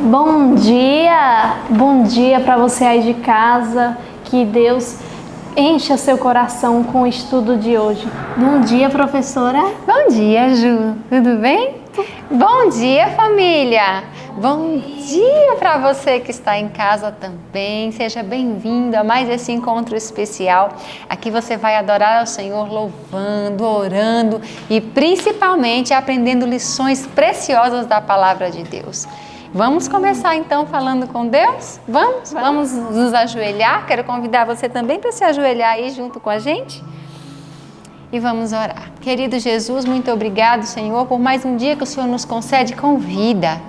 Bom dia para você aí de casa, que Deus encha seu coração com o estudo de hoje. Bom dia, professora. Bom dia, Ju. Tudo bem? Bom dia, família. Bom dia para você que está em casa também. Seja bem-vindo a mais esse encontro especial. Aqui você vai adorar ao Senhor louvando, orando e principalmente aprendendo lições preciosas da palavra de Deus. Vamos começar então falando com Deus? Vamos nos ajoelhar. Quero convidar você também para se ajoelhar aí junto com a gente. E vamos orar. Querido Jesus, muito obrigado, Senhor, por mais um dia que o Senhor nos concede com vida.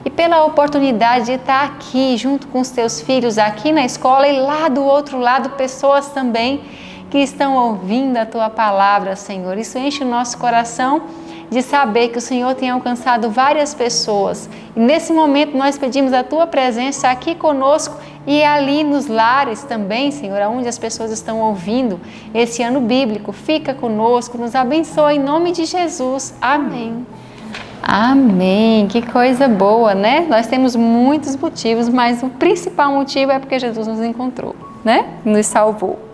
E pela oportunidade de estar aqui junto com os teus filhos aqui na escola e lá do outro lado pessoas também que estão ouvindo a tua palavra, Senhor. Isso enche o nosso coração de saber que o Senhor tem alcançado várias pessoas. E nesse momento nós pedimos a tua presença aqui conosco e ali nos lares também, Senhor, onde as pessoas estão ouvindo esse ano bíblico. Fica conosco, nos abençoa em nome de Jesus. Amém. Amém. Que coisa boa, né? Nós temos muitos motivos, mas o principal motivo é porque Jesus nos encontrou, né? Nos salvou.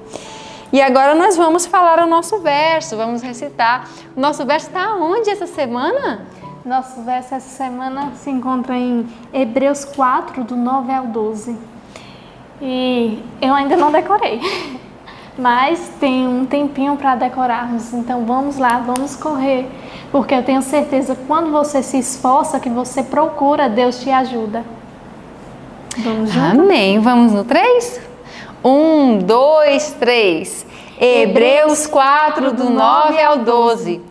E agora nós vamos falar o nosso verso, vamos recitar. O nosso verso está onde essa semana? Nosso verso essa semana se encontra em Hebreus 4, do 9 ao 12. E eu ainda não decorei, mas tem um tempinho para decorarmos. Então vamos lá, vamos correr. Porque eu tenho certeza que quando você se esforça, que você procura, Deus te ajuda. Vamos junto? Amém. Vamos no 3? 1, 2, 3. Hebreus 4, do 9 ao 12.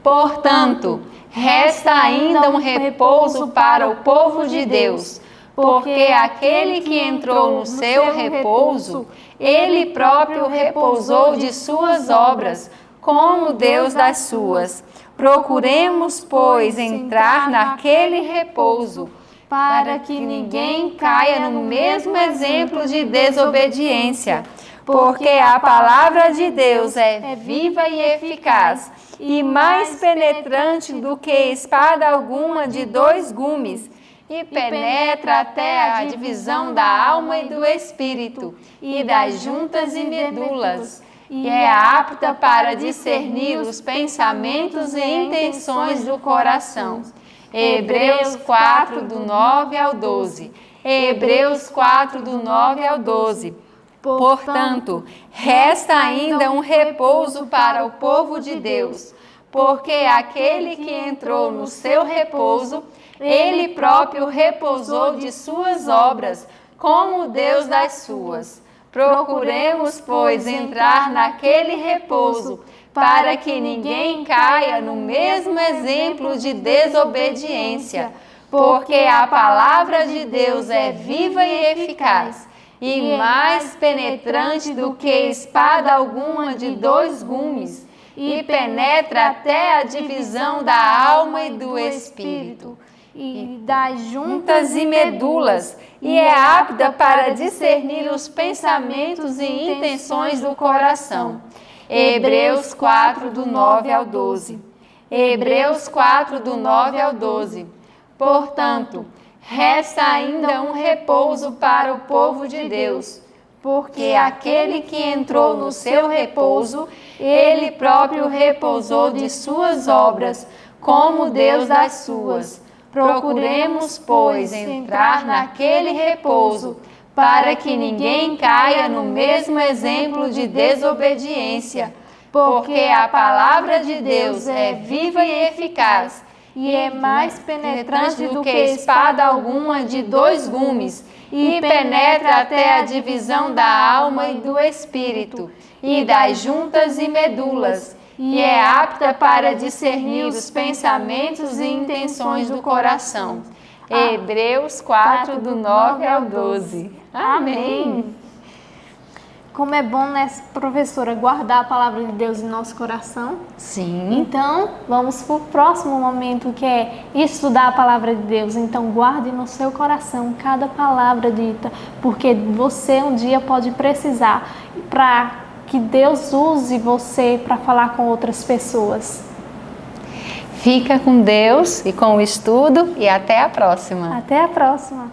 Portanto, resta ainda um repouso para o povo de Deus, porque aquele que entrou no seu repouso, ele próprio repousou de suas obras, como Deus das suas. Procuremos, pois, entrar naquele repouso, para que ninguém caia no mesmo exemplo de desobediência. Porque a palavra de Deus é viva e eficaz, e mais penetrante do que espada alguma de 2 gumes, e penetra até a divisão da alma e do espírito, e das juntas e medulas, e é apta para discernir os pensamentos e intenções do coração. Hebreus 4, do 9 ao 12. Hebreus 4, do 9 ao 12. Portanto, resta ainda um repouso para o povo de Deus, porque aquele que entrou no seu repouso, ele próprio repousou de suas obras, como Deus das suas. Procuremos, pois, entrar naquele repouso, para que ninguém caia no mesmo exemplo de desobediência, porque a palavra de Deus é viva e eficaz, e mais penetrante do que espada alguma de 2 gumes, e penetra até a divisão da alma e do espírito, e das juntas e medulas, e é apta para discernir os pensamentos e intenções do coração. Hebreus 4, do 9 ao 12. Hebreus 4, do 9 ao 12. Portanto, resta ainda um repouso para o povo de Deus, porque aquele que entrou no seu repouso, ele próprio repousou de suas obras, como Deus das suas. Procuremos, pois, entrar naquele repouso, para que ninguém caia no mesmo exemplo de desobediência, porque a palavra de Deus é viva e eficaz, e é mais penetrante do que espada alguma de 2 gumes, e penetra até a divisão da alma e do espírito, e das juntas e medulas, e é apta para discernir os pensamentos e intenções do coração. Hebreus 4, do 9 ao 12. Amém. Como é bom, né, professora, guardar a palavra de Deus em nosso coração. Sim. Então, vamos para o próximo momento, que é estudar a palavra de Deus. Então, guarde no seu coração cada palavra dita, porque você um dia pode precisar para que Deus use você para falar com outras pessoas. Fica com Deus e com o estudo e até a próxima. Até a próxima.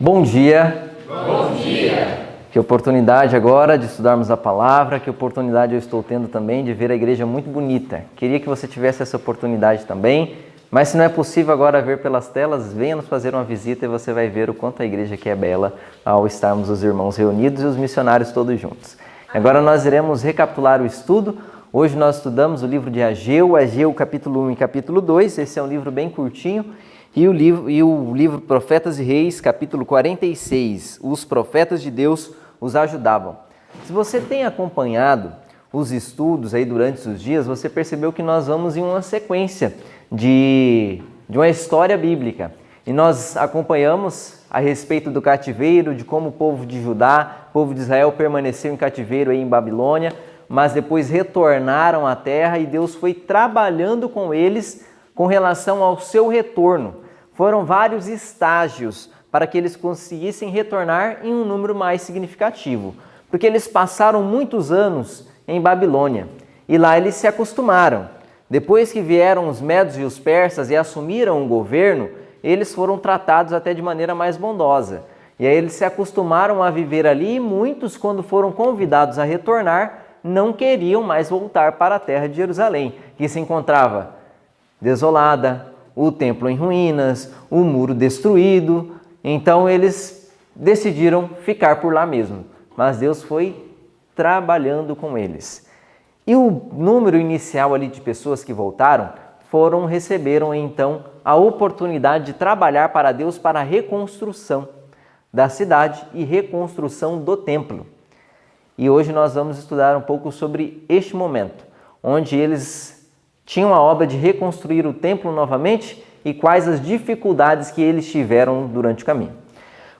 Bom dia. Bom dia. Que oportunidade agora de estudarmos a palavra, que oportunidade eu estou tendo também de ver a igreja muito bonita. Queria que você tivesse essa oportunidade também, mas se não é possível agora ver pelas telas, venha nos fazer uma visita e você vai ver o quanto a igreja aqui é bela ao estarmos os irmãos reunidos e os missionários todos juntos. Agora nós iremos recapitular o estudo. Hoje nós estudamos o livro de Ageu, capítulo 1 e capítulo 2, esse é um livro bem curtinho. E o livro Profetas e Reis, capítulo 46, os profetas de Deus os ajudavam. Se você tem acompanhado os estudos aí durante os dias, você percebeu que nós vamos em uma sequência de uma história bíblica. E nós acompanhamos a respeito do cativeiro, de como o povo de Judá, o povo de Israel permaneceu em cativeiro aí em Babilônia, mas depois retornaram à terra e Deus foi trabalhando com eles com relação ao seu retorno. Foram vários estágios para que eles conseguissem retornar em um número mais significativo, porque eles passaram muitos anos em Babilônia e lá eles se acostumaram. Depois que vieram os medos e os persas e assumiram o governo, eles foram tratados até de maneira mais bondosa. E aí eles se acostumaram a viver ali e muitos, quando foram convidados a retornar, não queriam mais voltar para a terra de Jerusalém, que se encontrava desolada, o templo em ruínas, o muro destruído. Então eles decidiram ficar por lá mesmo. Mas Deus foi trabalhando com eles. E o número inicial ali de pessoas que voltaram receberam então a oportunidade de trabalhar para Deus para a reconstrução da cidade e reconstrução do templo. E hoje nós vamos estudar um pouco sobre este momento, onde eles tinham a obra de reconstruir o templo novamente e quais as dificuldades que eles tiveram durante o caminho.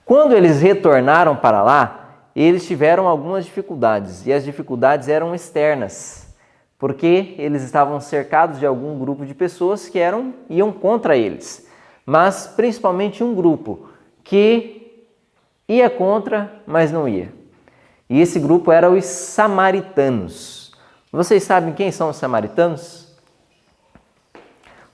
Quando eles retornaram para lá, eles tiveram algumas dificuldades, e as dificuldades eram externas, porque eles estavam cercados de algum grupo de pessoas que iam contra eles, mas principalmente um grupo que ia contra, mas não ia. E esse grupo era os samaritanos. Vocês sabem quem são os samaritanos?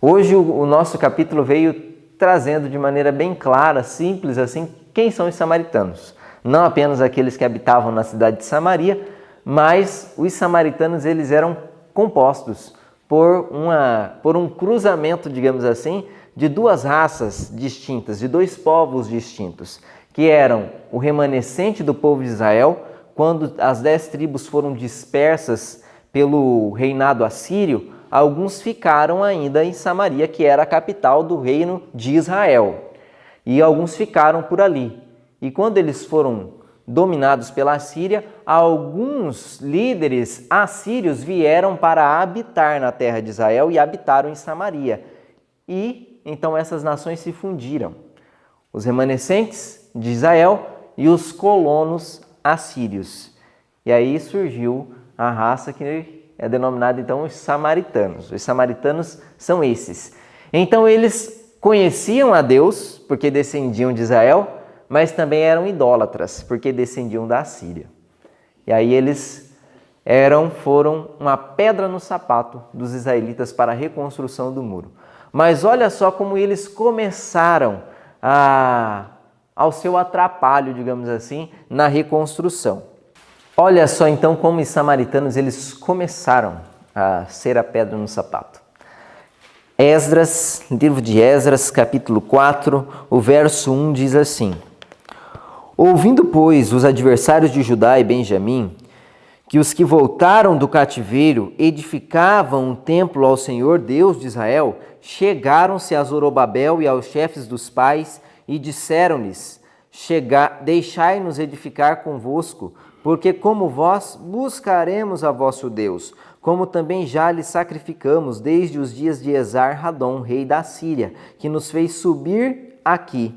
Hoje o nosso capítulo veio trazendo de maneira bem clara, simples assim, quem são os samaritanos. Não apenas aqueles que habitavam na cidade de Samaria, mas os samaritanos eles eram compostos por um cruzamento, digamos assim, de duas raças distintas, de dois povos distintos, que eram o remanescente do povo de Israel, quando as 10 tribos foram dispersas pelo reinado assírio, alguns ficaram ainda em Samaria, que era a capital do reino de Israel. E alguns ficaram por ali. E quando eles foram dominados pela Assíria, alguns líderes assírios vieram para habitar na terra de Israel e habitaram em Samaria. E então essas nações se fundiram. Os remanescentes de Israel e os colonos assírios. E aí surgiu a raça que é denominada então os samaritanos. Os samaritanos são esses. Então eles conheciam a Deus porque descendiam de Israel, mas também eram idólatras porque descendiam da Assíria. E aí eles foram uma pedra no sapato dos israelitas para a reconstrução do muro. Mas olha só como eles começaram ao seu atrapalho, digamos assim, na reconstrução. Olha só então como os eles começaram a ser a pedra no sapato. Livro de Esdras, capítulo 4, o verso 1 diz assim: Ouvindo, pois, os adversários de Judá e Benjamim, que os que voltaram do cativeiro edificavam um templo ao Senhor Deus de Israel, chegaram-se a Zorobabel e aos chefes dos pais e disseram-lhes: Deixai-nos edificar convosco, porque como vós buscaremos a vosso Deus, como também já lhe sacrificamos desde os dias de Esar-Hadom, rei da Síria, que nos fez subir aqui.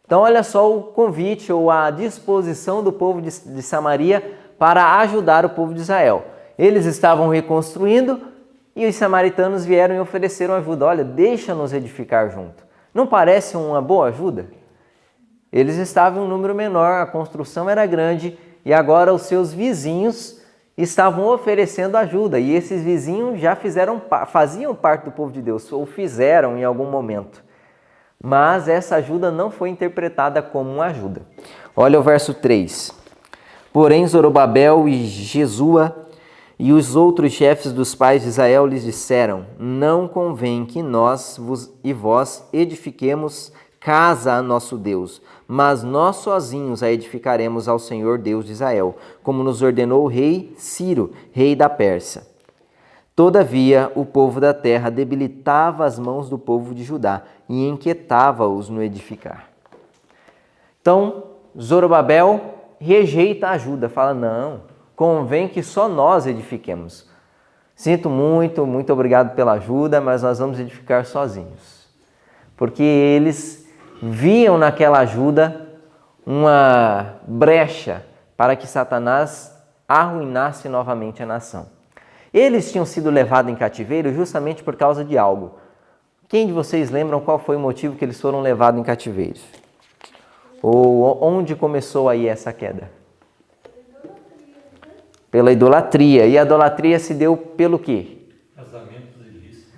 Então olha só o convite ou a disposição do povo de Samaria para ajudar o povo de Israel. Eles estavam reconstruindo e os samaritanos vieram e ofereceram ajuda. Olha, deixa-nos edificar junto. Não parece uma boa ajuda? Eles estavam em um número menor, a construção era grande e agora os seus vizinhos estavam oferecendo ajuda. E esses vizinhos já faziam parte do povo de Deus, ou fizeram em algum momento. mas essa ajuda não foi interpretada como uma ajuda. Olha o verso 3. Porém, Zorobabel e Jesua e os outros chefes dos pais de Israel lhes disseram: não convém que nós e vós edifiquemos casa a nosso Deus, mas nós sozinhos a edificaremos ao Senhor Deus de Israel, como nos ordenou o rei Ciro, rei da Pérsia. Todavia, o povo da terra debilitava as mãos do povo de Judá e inquietava-os no edificar. Então, Zorobabel rejeita a ajuda, fala: não, convém que só nós edifiquemos. Sinto muito, muito obrigado pela ajuda, mas nós vamos edificar sozinhos. Porque eles viam naquela ajuda uma brecha para que Satanás arruinasse novamente a nação. Eles tinham sido levados em cativeiro justamente por causa de algo. Quem de vocês lembram qual foi o motivo que eles foram levados em cativeiro? Ou onde começou aí essa queda? Pela idolatria. E a idolatria se deu pelo quê? Casamentos ilícitos.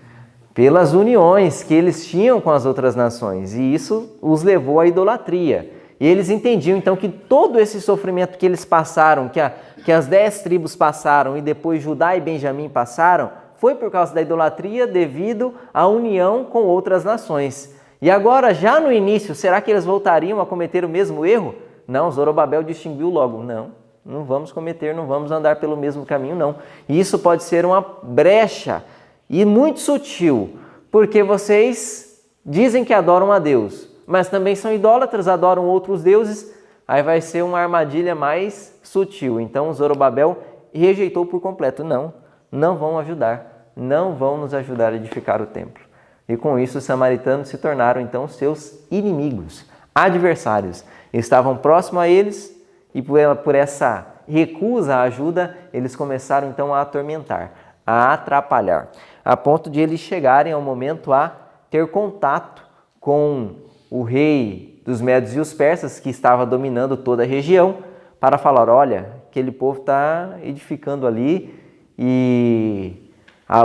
Pelas uniões que eles tinham com as outras nações. E isso os levou à idolatria. E eles entendiam então que todo esse sofrimento que eles passaram, que as 10 tribos passaram e depois Judá e Benjamim passaram, foi por causa da idolatria devido à união com outras nações. E agora, já no início, será que eles voltariam a cometer o mesmo erro? Não, Zorobabel distinguiu logo: não vamos cometer, não vamos andar pelo mesmo caminho, não. E isso pode ser uma brecha e muito sutil, porque vocês dizem que adoram a Deus, mas também são idólatras, adoram outros deuses, aí vai ser uma armadilha mais sutil. Então Zorobabel rejeitou por completo: não vão ajudar, não vão nos ajudar a edificar o templo. E com isso os samaritanos se tornaram então seus inimigos, adversários. Estavam próximos a eles e por essa recusa à ajuda, eles começaram então a atormentar, a atrapalhar, a ponto de eles chegarem ao momento a ter contato com o rei dos Médios e os persas, que estava dominando toda a região, para falar: olha, aquele povo está edificando ali e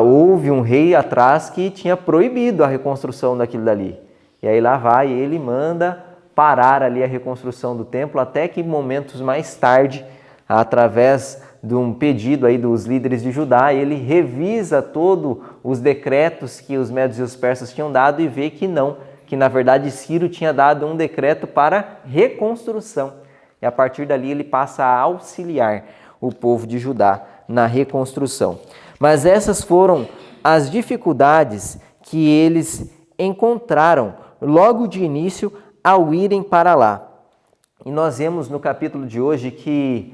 houve um rei atrás que tinha proibido a reconstrução daquilo dali. E aí lá vai ele, manda parar ali a reconstrução do templo, até que momentos mais tarde, através de um pedido aí dos líderes de Judá, ele revisa todos os decretos que os médios e os persas tinham dado e vê que não, que na verdade Ciro tinha dado um decreto para reconstrução. E a partir dali ele passa a auxiliar o povo de Judá na reconstrução. Mas essas foram as dificuldades que eles encontraram logo de início ao irem para lá. E nós vemos no capítulo de hoje que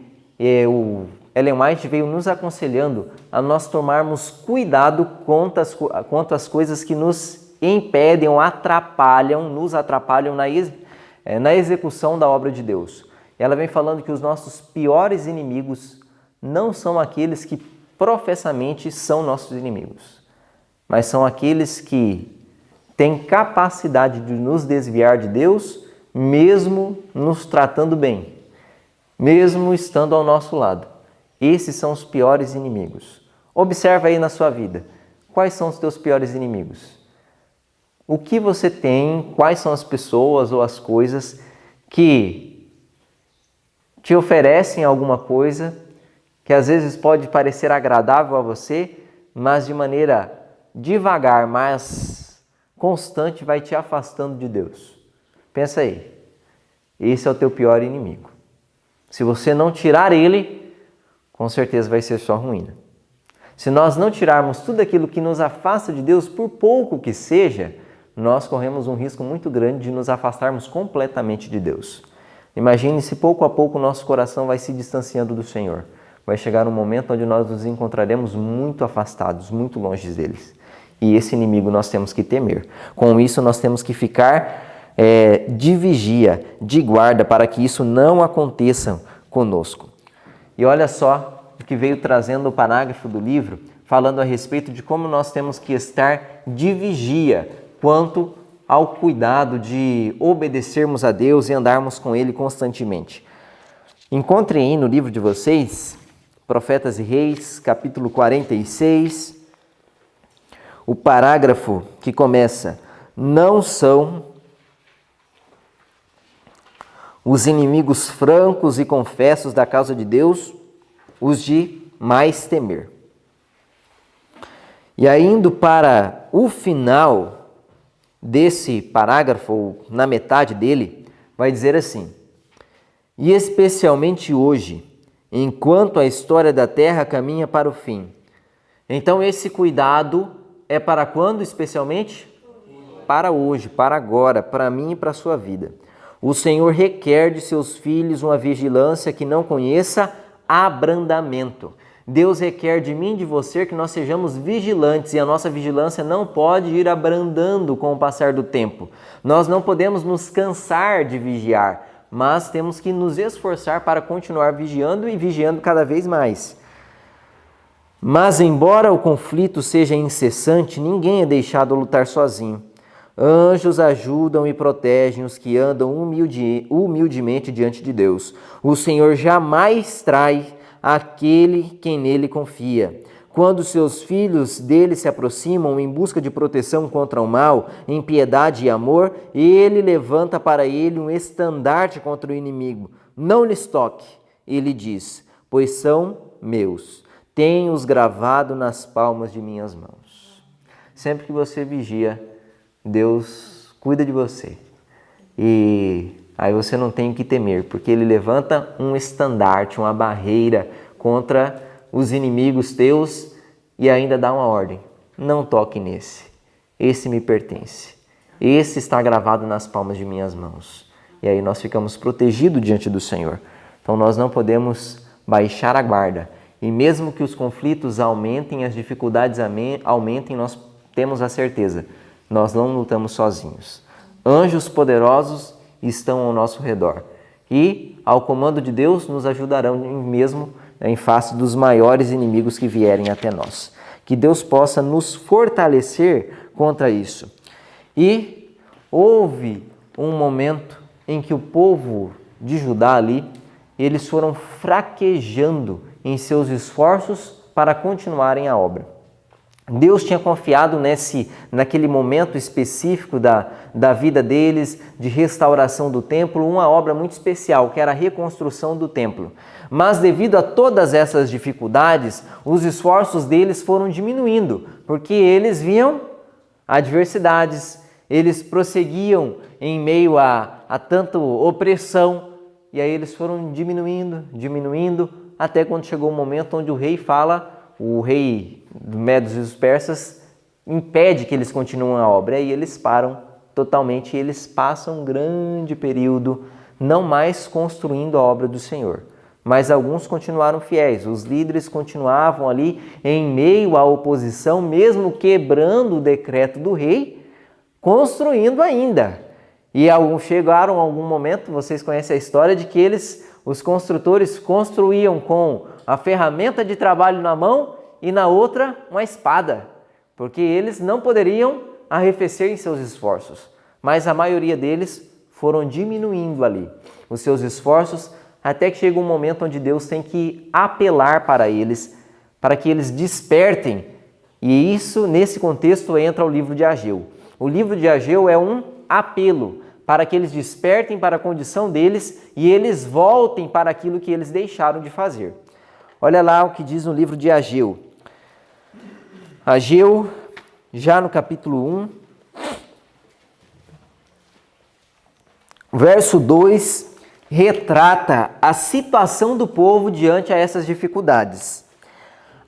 o Ellen White veio nos aconselhando a nós tomarmos cuidado quanto às coisas que nos impedem ou nos atrapalham na execução da obra de Deus. Ela vem falando que os nossos piores inimigos não são aqueles que professamente são nossos inimigos, mas são aqueles que têm capacidade de nos desviar de Deus, mesmo nos tratando bem, mesmo estando ao nosso lado. Esses são os piores inimigos. Observa aí na sua vida, quais são os teus piores inimigos? O que você tem, quais são as pessoas ou as coisas que te oferecem alguma coisa que às vezes pode parecer agradável a você, mas de maneira devagar, mas constante, vai te afastando de Deus. Pensa aí, esse é o teu pior inimigo. Se você não tirar ele, com certeza vai ser sua ruína. Se nós não tirarmos tudo aquilo que nos afasta de Deus, por pouco que seja, nós corremos um risco muito grande de nos afastarmos completamente de Deus. Imagine se pouco a pouco o nosso coração vai se distanciando do Senhor. Vai chegar um momento onde nós nos encontraremos muito afastados, muito longe deles. E esse inimigo nós temos que temer. Com isso, nós temos que ficar de vigia, de guarda, para que isso não aconteça conosco. E olha só o que veio trazendo o parágrafo do livro, falando a respeito de como nós temos que estar de vigia quanto ao cuidado de obedecermos a Deus e andarmos com Ele constantemente. Encontrem aí no livro de vocês, Profetas e Reis, capítulo 46, o parágrafo que começa: não são os inimigos francos e confessos da causa de Deus, os de mais temer. E aí, indo para o final desse parágrafo, ou na metade dele, vai dizer assim: e especialmente hoje, enquanto a história da terra caminha para o fim. Então esse cuidado é para quando especialmente? Para hoje, para agora, para mim e para a sua vida. O Senhor requer de seus filhos uma vigilância que não conheça abrandamento. Deus requer de mim e de você que nós sejamos vigilantes, e a nossa vigilância não pode ir abrandando com o passar do tempo. Nós não podemos nos cansar de vigiar, mas temos que nos esforçar para continuar vigiando e vigiando cada vez mais. Mas embora o conflito seja incessante, ninguém é deixado lutar sozinho. Anjos ajudam e protegem os que andam humildemente diante de Deus. O Senhor jamais trai aquele quem nele confia. Quando seus filhos dele se aproximam em busca de proteção contra o mal, em piedade e amor, ele levanta para ele um estandarte contra o inimigo. Não lhes toque, ele diz, pois são meus. Tenho-os gravado nas palmas de minhas mãos. Sempre que você vigia, Deus cuida de você. E aí você não tem que temer, porque Ele levanta um estandarte, uma barreira contra os inimigos teus e ainda dá uma ordem. Não toque nesse. Esse me pertence. Esse está gravado nas palmas de minhas mãos. E aí nós ficamos protegidos diante do Senhor. Então nós não podemos baixar a guarda. E mesmo que os conflitos aumentem, as dificuldades aumentem, nós temos a certeza, nós não lutamos sozinhos. Anjos poderosos estão ao nosso redor e, ao comando de Deus, nos ajudarão mesmo em face dos maiores inimigos que vierem até nós. Que Deus possa nos fortalecer contra isso. E houve um momento em que o povo de Judá ali, eles foram fraquejando em seus esforços para continuarem a obra. Deus tinha confiado naquele momento específico da vida deles, de restauração do templo, uma obra muito especial, que era a reconstrução do templo. Mas devido a todas essas dificuldades, os esforços deles foram diminuindo, porque eles viam adversidades, eles prosseguiam em meio a tanta opressão, e aí eles foram diminuindo, até quando chegou o momento onde o rei dos Medos e dos Persas impede que eles continuem a obra. Aí eles param totalmente e eles passam um grande período não mais construindo a obra do Senhor. Mas alguns continuaram fiéis, os líderes continuavam ali em meio à oposição, mesmo quebrando o decreto do rei, construindo ainda. E chegaram a algum momento, vocês conhecem a história, de que os construtores construíam com a ferramenta de trabalho na mão e na outra uma espada, porque eles não poderiam arrefecer em seus esforços. Mas a maioria deles foram diminuindo ali os seus esforços, até que chega um momento onde Deus tem que apelar para eles, para que eles despertem. E nesse contexto, entra o livro de Ageu. O livro de Ageu é um apelo para que eles despertem para a condição deles e eles voltem para aquilo que eles deixaram de fazer. Olha lá o que diz no livro de Ageu. Ageu, já no capítulo 1, verso 2, retrata a situação do povo diante a essas dificuldades.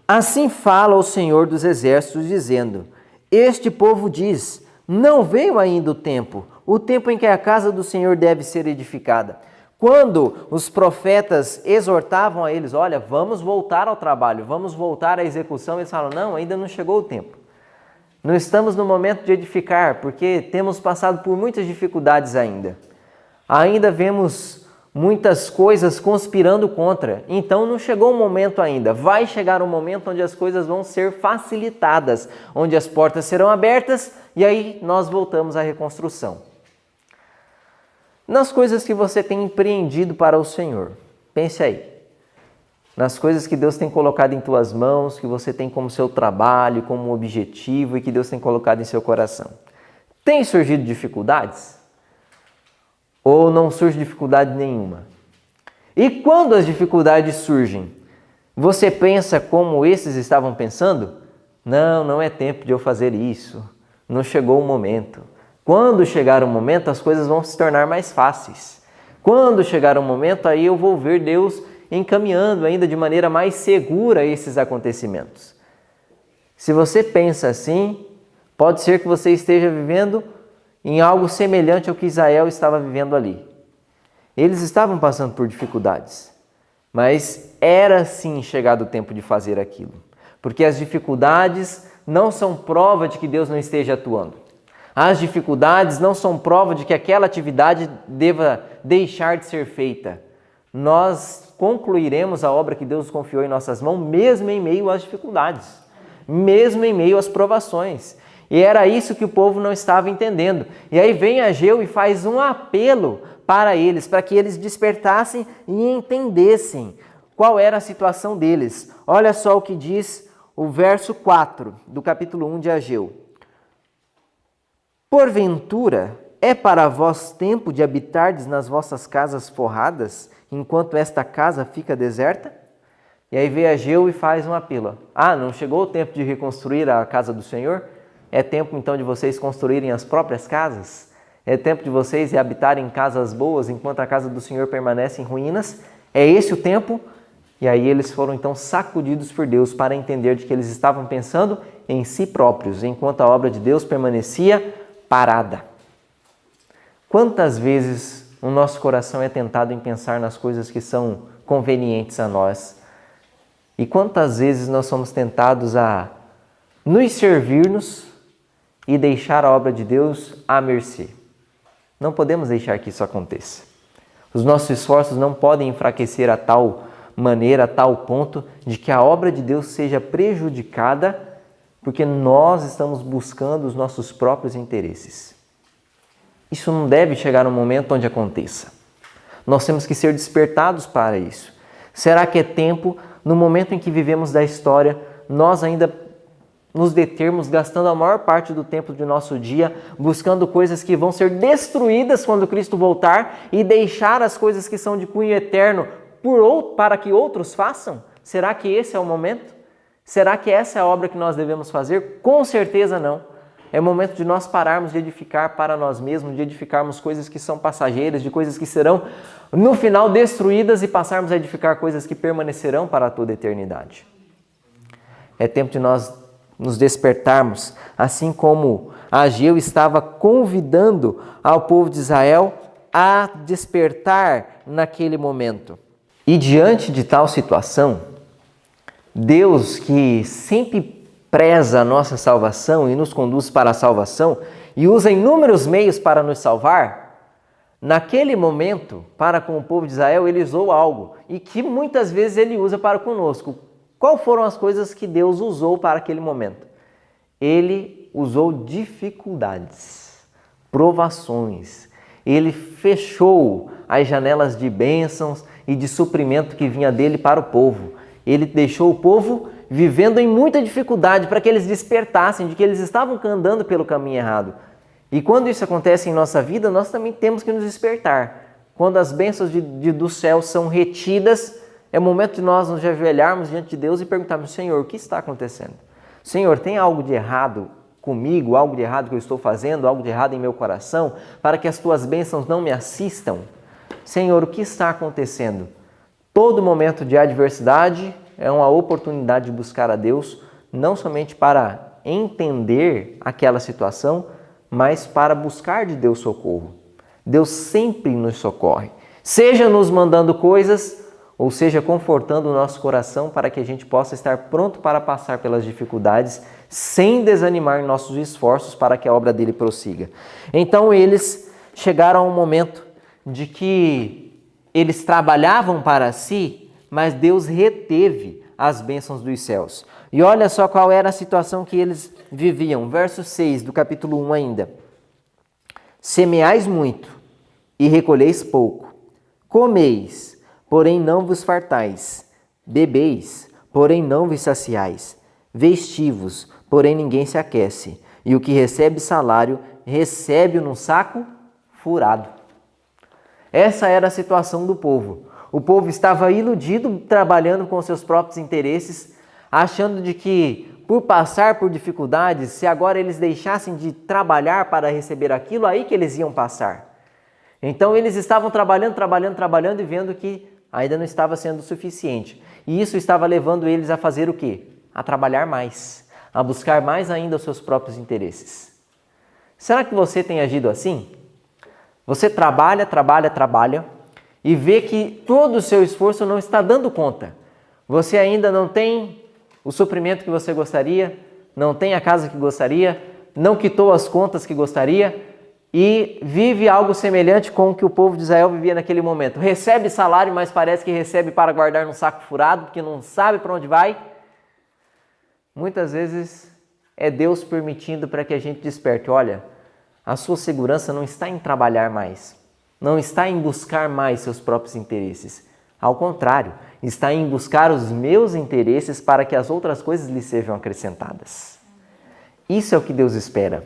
Assim fala o Senhor dos Exércitos, dizendo: este povo diz, não veio ainda o tempo em que a casa do Senhor deve ser edificada. Quando os profetas exortavam a eles, olha, vamos voltar ao trabalho, vamos voltar à execução, eles falam, não, ainda não chegou o tempo. Não estamos no momento de edificar, porque temos passado por muitas dificuldades ainda. Ainda vemos muitas coisas conspirando contra, então não chegou o momento ainda. Vai chegar um momento onde as coisas vão ser facilitadas, onde as portas serão abertas e aí nós voltamos à reconstrução. Nas coisas que você tem empreendido para o Senhor, pense aí. Nas coisas que Deus tem colocado em tuas mãos, que você tem como seu trabalho, como objetivo e que Deus tem colocado em seu coração. Tem surgido dificuldades? Ou não surge dificuldade nenhuma? E quando as dificuldades surgem, você pensa como esses estavam pensando? Não, não é tempo de eu fazer isso. Não chegou o momento. Quando chegar o momento, as coisas vão se tornar mais fáceis. Quando chegar o momento, aí eu vou ver Deus encaminhando ainda de maneira mais segura esses acontecimentos. Se você pensa assim, pode ser que você esteja vivendo em algo semelhante ao que Israel estava vivendo ali. Eles estavam passando por dificuldades, mas era sim chegado o tempo de fazer aquilo. Porque as dificuldades não são prova de que Deus não esteja atuando. As dificuldades não são prova de que aquela atividade deva deixar de ser feita. Nós concluiremos a obra que Deus confiou em nossas mãos, mesmo em meio às dificuldades, mesmo em meio às provações. E era isso que o povo não estava entendendo. E aí vem Ageu e faz um apelo para eles, para que eles despertassem e entendessem qual era a situação deles. Olha só o que diz o verso 4 do capítulo 1 de Ageu. Porventura, é para vós tempo de habitardes nas vossas casas forradas, enquanto esta casa fica deserta? E aí vem Ageu e faz um apelo. Não chegou o tempo de reconstruir a casa do Senhor? É tempo então de vocês construírem as próprias casas? É tempo de vocês habitarem em casas boas enquanto a casa do Senhor permanece em ruínas? É esse o tempo? E aí eles foram então sacudidos por Deus para entender de que eles estavam pensando em si próprios, enquanto a obra de Deus permanecia parada. Quantas vezes o nosso coração é tentado em pensar nas coisas que são convenientes a nós? E quantas vezes nós somos tentados a nos servirmos e deixar a obra de Deus à mercê? Não podemos deixar que isso aconteça. Os nossos esforços não podem enfraquecer a tal maneira, a tal ponto de que a obra de Deus seja prejudicada porque nós estamos buscando os nossos próprios interesses. Isso não deve chegar um momento onde aconteça. Nós temos que ser despertados para isso. Será que é tempo, no momento em que vivemos da história, nós ainda nos determos gastando a maior parte do tempo do nosso dia buscando coisas que vão ser destruídas quando Cristo voltar e deixar as coisas que são de cunho eterno para que outros façam? Será que esse é o momento? Será que essa é a obra que nós devemos fazer? Com certeza não. É o momento de nós pararmos de edificar para nós mesmos, de edificarmos coisas que são passageiras, de coisas que serão no final destruídas e passarmos a edificar coisas que permanecerão para toda a eternidade. É tempo de nós nos despertarmos, assim como Ageu estava convidando ao povo de Israel a despertar naquele momento. E diante de tal situação, Deus, que sempre preza a nossa salvação e nos conduz para a salvação e usa inúmeros meios para nos salvar, naquele momento, para com o povo de Israel, ele usou algo e que muitas vezes ele usa para conosco. Qual foram as coisas que Deus usou para aquele momento? Ele usou dificuldades, provações. Ele fechou as janelas de bênçãos e de suprimento que vinha dele para o povo. Ele deixou o povo vivendo em muita dificuldade para que eles despertassem de que eles estavam andando pelo caminho errado. E quando isso acontece em nossa vida, nós também temos que nos despertar. Quando as bênçãos do céu são retidas, é o momento de nós nos ajoelharmos diante de Deus e perguntarmos: Senhor, o que está acontecendo? Senhor, tem algo de errado comigo, algo de errado que eu estou fazendo, algo de errado em meu coração, para que as tuas bênçãos não me assistam? Senhor, o que está acontecendo? Todo momento de adversidade é uma oportunidade de buscar a Deus, não somente para entender aquela situação, mas para buscar de Deus socorro. Deus sempre nos socorre, seja nos mandando coisas, ou seja, confortando o nosso coração para que a gente possa estar pronto para passar pelas dificuldades, sem desanimar em nossos esforços para que a obra dele prossiga. Então eles chegaram a um momento de que eles trabalhavam para si, mas Deus reteve as bênçãos dos céus. E olha só qual era a situação que eles viviam. Verso 6 do capítulo 1 ainda. Semeais muito e recolheis pouco. Comeis, porém não vos fartais. Bebeis, porém não vos saciais. Vestivos, porém ninguém se aquece. E o que recebe salário, recebe-o num saco furado. Essa era a situação do povo. O povo estava iludido, trabalhando com seus próprios interesses, achando de que por passar por dificuldades, se agora eles deixassem de trabalhar para receber aquilo, aí que eles iam passar. Então eles estavam trabalhando e vendo que ainda não estava sendo suficiente. E isso estava levando eles a fazer o quê? A trabalhar mais, a buscar mais ainda os seus próprios interesses. Será que você tem agido assim? Você trabalha e vê que todo o seu esforço não está dando conta. Você ainda não tem o suprimento que você gostaria, não tem a casa que gostaria, não quitou as contas que gostaria e vive algo semelhante com o que o povo de Israel vivia naquele momento. Recebe salário, mas parece que recebe para guardar num saco furado, porque não sabe para onde vai. Muitas vezes é Deus permitindo para que a gente desperte. Olha, a sua segurança não está em trabalhar mais, não está em buscar mais seus próprios interesses. Ao contrário, está em buscar os meus interesses para que as outras coisas lhe sejam acrescentadas. Isso é o que Deus espera.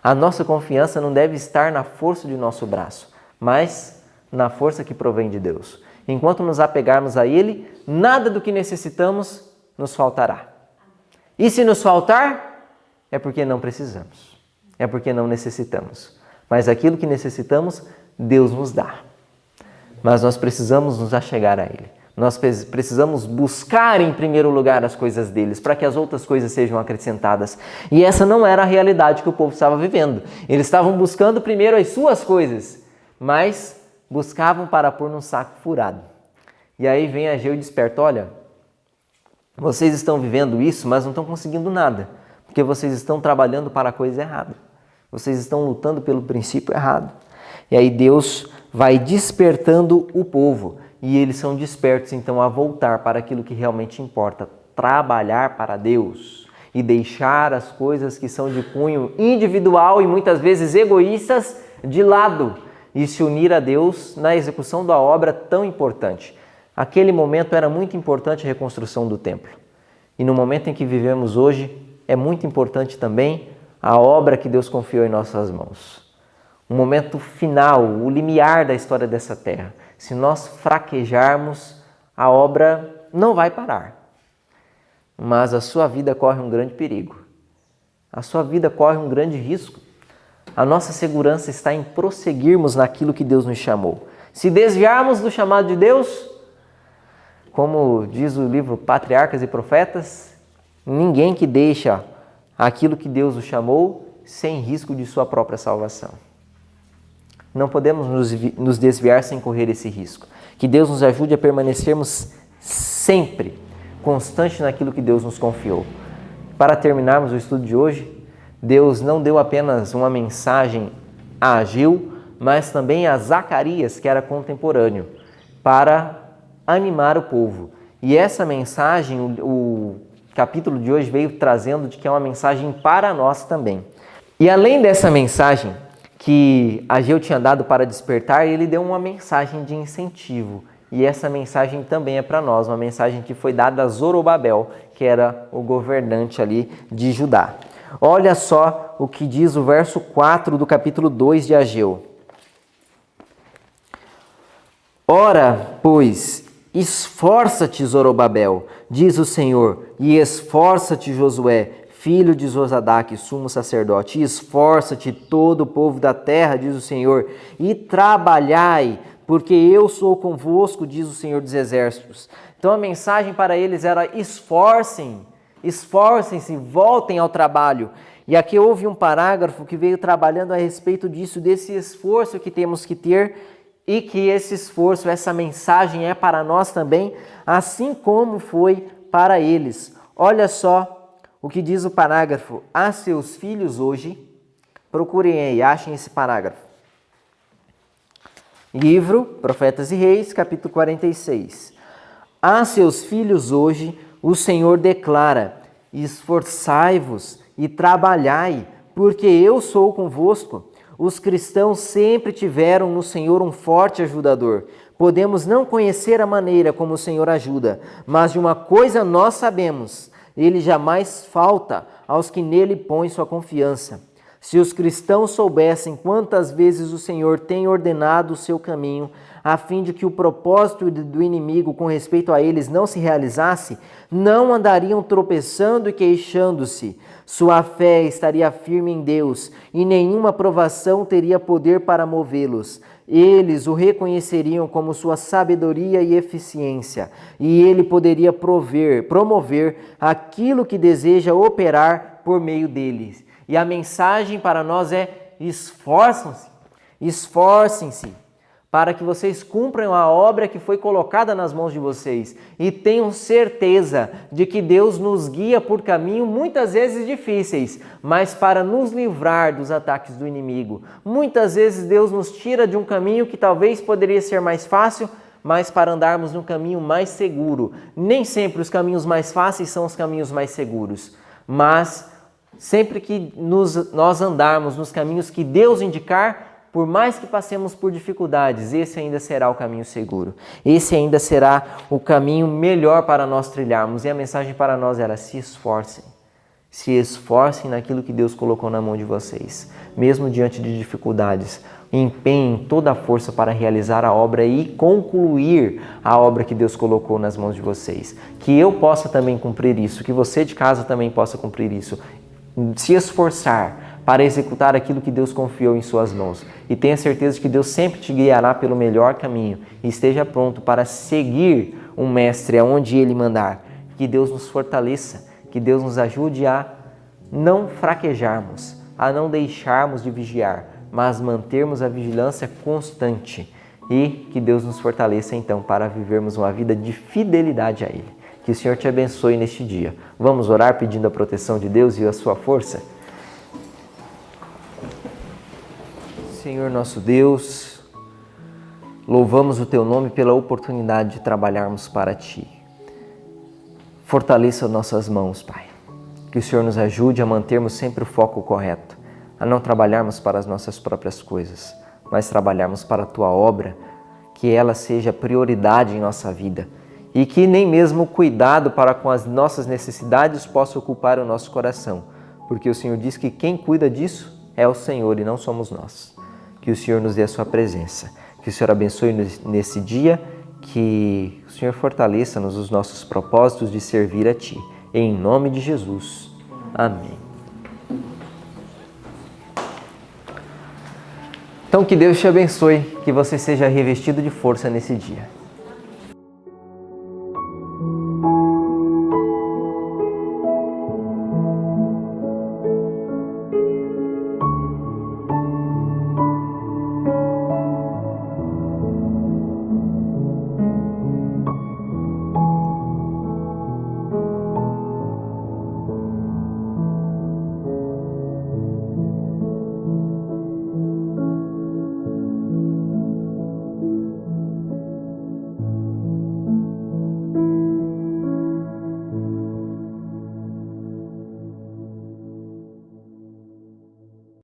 A nossa confiança não deve estar na força de nosso braço, mas na força que provém de Deus. Enquanto nos apegarmos a Ele, nada do que necessitamos nos faltará. E se nos faltar, é porque não precisamos, é porque não necessitamos. Mas aquilo que necessitamos, Deus nos dá. Mas nós precisamos nos achegar a Ele. Nós precisamos buscar em primeiro lugar as coisas deles, para que as outras coisas sejam acrescentadas. E essa não era a realidade que o povo estava vivendo. Eles estavam buscando primeiro as suas coisas, mas buscavam para pôr num saco furado. E aí vem Ageu e desperta: olha, vocês estão vivendo isso, mas não estão conseguindo nada, porque vocês estão trabalhando para a coisa errada. Vocês estão lutando pelo princípio errado. E aí Deus vai despertando o povo. E eles são despertos, então, a voltar para aquilo que realmente importa. Trabalhar para Deus. E deixar as coisas que são de cunho individual e muitas vezes egoístas de lado. E se unir a Deus na execução da obra tão importante. Aquele momento era muito importante a reconstrução do templo. E no momento em que vivemos hoje, é muito importante também a obra que Deus confiou em nossas mãos. Um momento final, o limiar da história dessa terra. Se nós fraquejarmos, a obra não vai parar. Mas a sua vida corre um grande perigo. A sua vida corre um grande risco. A nossa segurança está em prosseguirmos naquilo que Deus nos chamou. Se desviarmos do chamado de Deus, como diz o livro Patriarcas e Profetas, ninguém que deixa aquilo que Deus o chamou sem risco de sua própria salvação. Não podemos nos desviar sem correr esse risco. Que Deus nos ajude a permanecermos sempre constantes naquilo que Deus nos confiou. Para terminarmos o estudo de hoje, Deus não deu apenas uma mensagem a Ageu, mas também a Zacarias, que era contemporâneo, para animar o povo. E essa mensagem, o capítulo de hoje veio trazendo de que é uma mensagem para nós também. E além dessa mensagem que Ageu tinha dado para despertar, ele deu uma mensagem de incentivo. E essa mensagem também é para nós, uma mensagem que foi dada a Zorobabel, que era o governante ali de Judá. Olha só o que diz o verso 4 do capítulo 2 de Ageu. Ora, pois, esforça-te, Zorobabel, diz o Senhor, e esforça-te, Josué, filho de Josadaque, sumo sacerdote, e esforça-te todo o povo da terra, diz o Senhor, e trabalhai, porque eu sou convosco, diz o Senhor dos Exércitos. Então a mensagem para eles era: esforcem-se, voltem ao trabalho. E aqui houve um parágrafo que veio trabalhando a respeito disso, desse esforço que temos que ter, e que esse esforço, essa mensagem é para nós também, assim como foi para eles. Olha só o que diz o parágrafo: a seus filhos hoje, procurem aí, achem esse parágrafo. Livro Profetas e Reis, capítulo 46. A seus filhos hoje, o Senhor declara: esforçai-vos e trabalhai, porque eu sou convosco. Os cristãos sempre tiveram no Senhor um forte ajudador. Podemos não conhecer a maneira como o Senhor ajuda, mas de uma coisa nós sabemos: Ele jamais falta aos que nele põem sua confiança. Se os cristãos soubessem quantas vezes o Senhor tem ordenado o seu caminho, a fim de que o propósito do inimigo com respeito a eles não se realizasse, não andariam tropeçando e queixando-se. Sua fé estaria firme em Deus e nenhuma provação teria poder para movê-los. Eles o reconheceriam como sua sabedoria e eficiência, e ele poderia promover aquilo que deseja operar por meio deles. E a mensagem para nós é: esforcem-se, para que vocês cumpram a obra que foi colocada nas mãos de vocês. E tenham certeza de que Deus nos guia por caminhos muitas vezes difíceis, mas para nos livrar dos ataques do inimigo. Muitas vezes Deus nos tira de um caminho que talvez poderia ser mais fácil, mas para andarmos num caminho mais seguro. Nem sempre os caminhos mais fáceis são os caminhos mais seguros, mas sempre que nós andarmos nos caminhos que Deus indicar, por mais que passemos por dificuldades, esse ainda será o caminho seguro. Esse ainda será o caminho melhor para nós trilharmos. E a mensagem para nós era: se esforcem. Se esforcem naquilo que Deus colocou na mão de vocês. Mesmo diante de dificuldades, empenhem toda a força para realizar a obra e concluir a obra que Deus colocou nas mãos de vocês. Que eu possa também cumprir isso, que você de casa também possa cumprir isso. Se esforçar para executar aquilo que Deus confiou em suas mãos. E tenha certeza de que Deus sempre te guiará pelo melhor caminho. E esteja pronto para seguir um mestre aonde ele mandar. Que Deus nos fortaleça, que Deus nos ajude a não fraquejarmos, a não deixarmos de vigiar, mas mantermos a vigilância constante. E que Deus nos fortaleça então para vivermos uma vida de fidelidade a Ele. Que o Senhor te abençoe neste dia. Vamos orar pedindo a proteção de Deus e a sua força? Senhor nosso Deus, louvamos o Teu nome pela oportunidade de trabalharmos para Ti. Fortaleça nossas mãos, Pai. Que o Senhor nos ajude a mantermos sempre o foco correto, a não trabalharmos para as nossas próprias coisas, mas trabalharmos para a Tua obra, que ela seja prioridade em nossa vida e que nem mesmo o cuidado para com as nossas necessidades possa ocupar o nosso coração, porque o Senhor diz que quem cuida disso é o Senhor e não somos nós. Que o Senhor nos dê a sua presença, que o Senhor abençoe nesse dia, que o Senhor fortaleça-nos os nossos propósitos de servir a Ti. Em nome de Jesus. Amém. Então que Deus te abençoe, que você seja revestido de força nesse dia.